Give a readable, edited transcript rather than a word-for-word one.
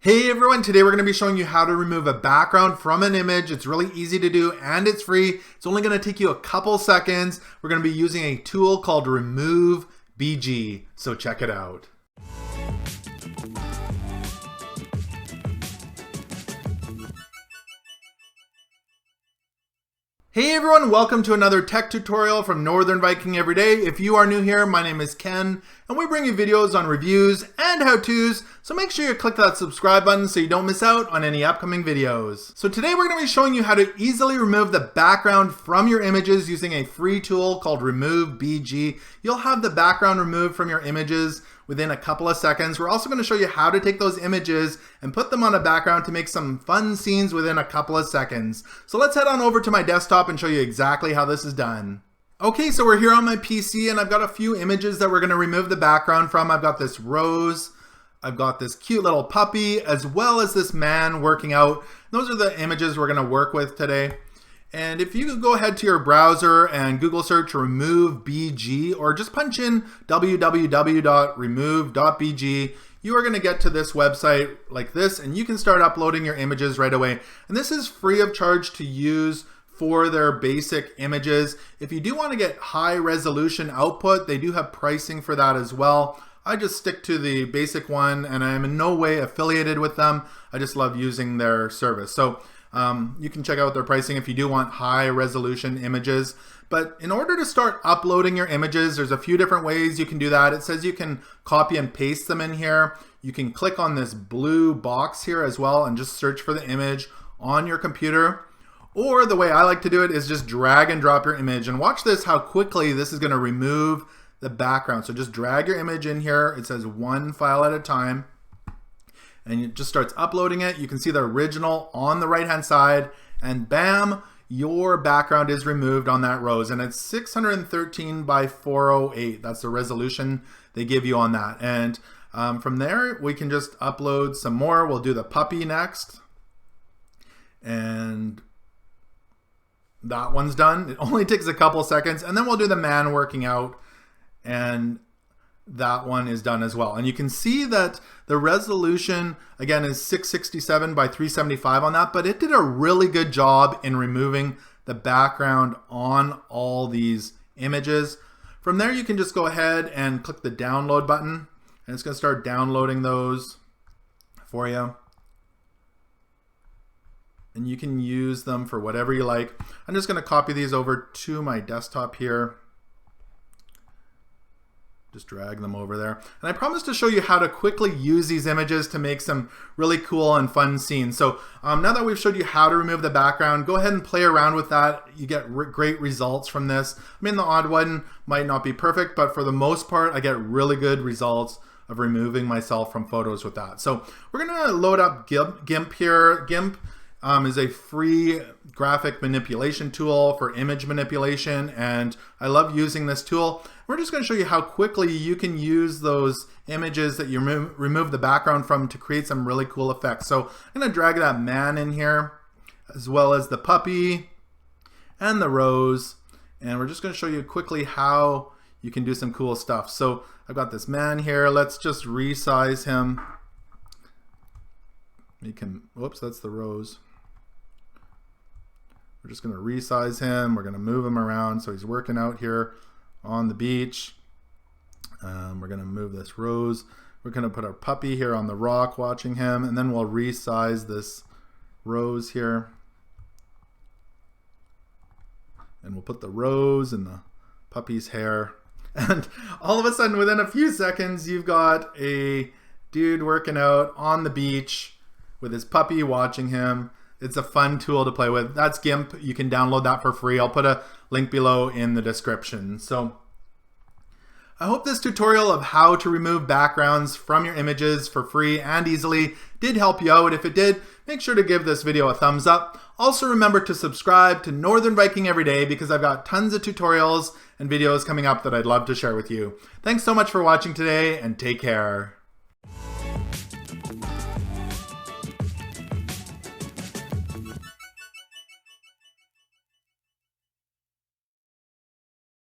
Hey everyone, today we're going to be showing you how to remove a background from an image. It's really easy to do and it's free. It's only going to take you a couple seconds. We're going to be using a tool called Remove.bg, so check it out. Hey everyone, welcome to another tech tutorial from Northern Viking Everyday. If you are new here, my name is Ken, and we bring you videos on reviews and how-tos, so make sure you click that subscribe button so you don't miss out on any upcoming videos. So today we're going to be showing you how to easily remove the background from your images using a free tool called Remove.bg. You'll have the background removed from your images within a couple of seconds. We're also going to show you how to take those images and put them on a background to make some fun scenes within a couple of seconds. So let's head on over to my desktop and show you exactly how this is done. Okay, so we're here on my PC and I've got a few images that we're going to remove the background from. I've got this rose, I've got this cute little puppy, as well as this man working out. Those are the images we're going to work with today. And if you could go ahead to your browser and Google search Remove.bg or just punch in www.remove.bg, you are going to get to this website like this and you can start uploading your images right away. And this is free of charge to use for their basic images. If you do want to get high resolution output, they do have pricing for that as well. I just stick to the basic one and I'm in no way affiliated with them. I just love using their service. So you can check out their pricing if you do want high resolution images. But in order to start uploading your images, there's a few different ways you can do that. It says you can copy and paste them in here. You can click on this blue box here as well and just search for the image on your computer. Or the way I like to do it is just drag and drop your image. And watch this, how quickly this is going to remove the background. So just drag your image in here. It says one file at a time. And it just starts uploading it. You can see the original on the right hand side and bam, your background is removed on that rose, and it's 613 by 408. That's the resolution they give you on that. And from there we can just upload some more. We'll do the puppy next, and that one's done. It only takes a couple seconds, and then we'll do the man working out, and that one is done as well. And you can see that the resolution again is 667 by 375 on that, but it did a really good job in removing the background on all these images. From there you can just go ahead and click the download button and it's going to start downloading those for you. And you can use them for whatever you like. I'm just going to copy these over to my desktop here. Just drag them over there. And I promise to show you how to quickly use these images to make some really cool and fun scenes. So now that we've showed you how to remove the background, go ahead and play around with that. You get great results from this. I mean, the odd one might not be perfect, but for the most part, I get really good results of removing myself from photos with that. So we're gonna load up GIMP here. GIMP is a free graphic manipulation tool for image manipulation, and I love using this tool. We're just going to show you how quickly you can use those images that you remove the background from to create some really cool effects. So I'm going to drag that man in here, as well as the puppy and the rose, and we're just going to show you quickly how you can do some cool stuff. So I've got this man here. Let's just resize him. Make him, whoops, that's the rose. We're just going to resize him. We're going to move him around so he's working out here on the beach. We're going to move this rose. We're going to put our puppy here on the rock watching him, and then we'll resize this rose here. And we'll put the rose in the puppy's hair. And all of a sudden, within a few seconds, you've got a dude working out on the beach with his puppy watching him. It's a fun tool to play with. That's GIMP. You can download that for free. I'll put a link below in the description. So I hope this tutorial of how to remove backgrounds from your images for free and easily did help you out. If it did, make sure to give this video a thumbs up. Also remember to subscribe to Northern Viking Everyday because I've got tons of tutorials and videos coming up that I'd love to share with you. Thanks so much for watching today and take care.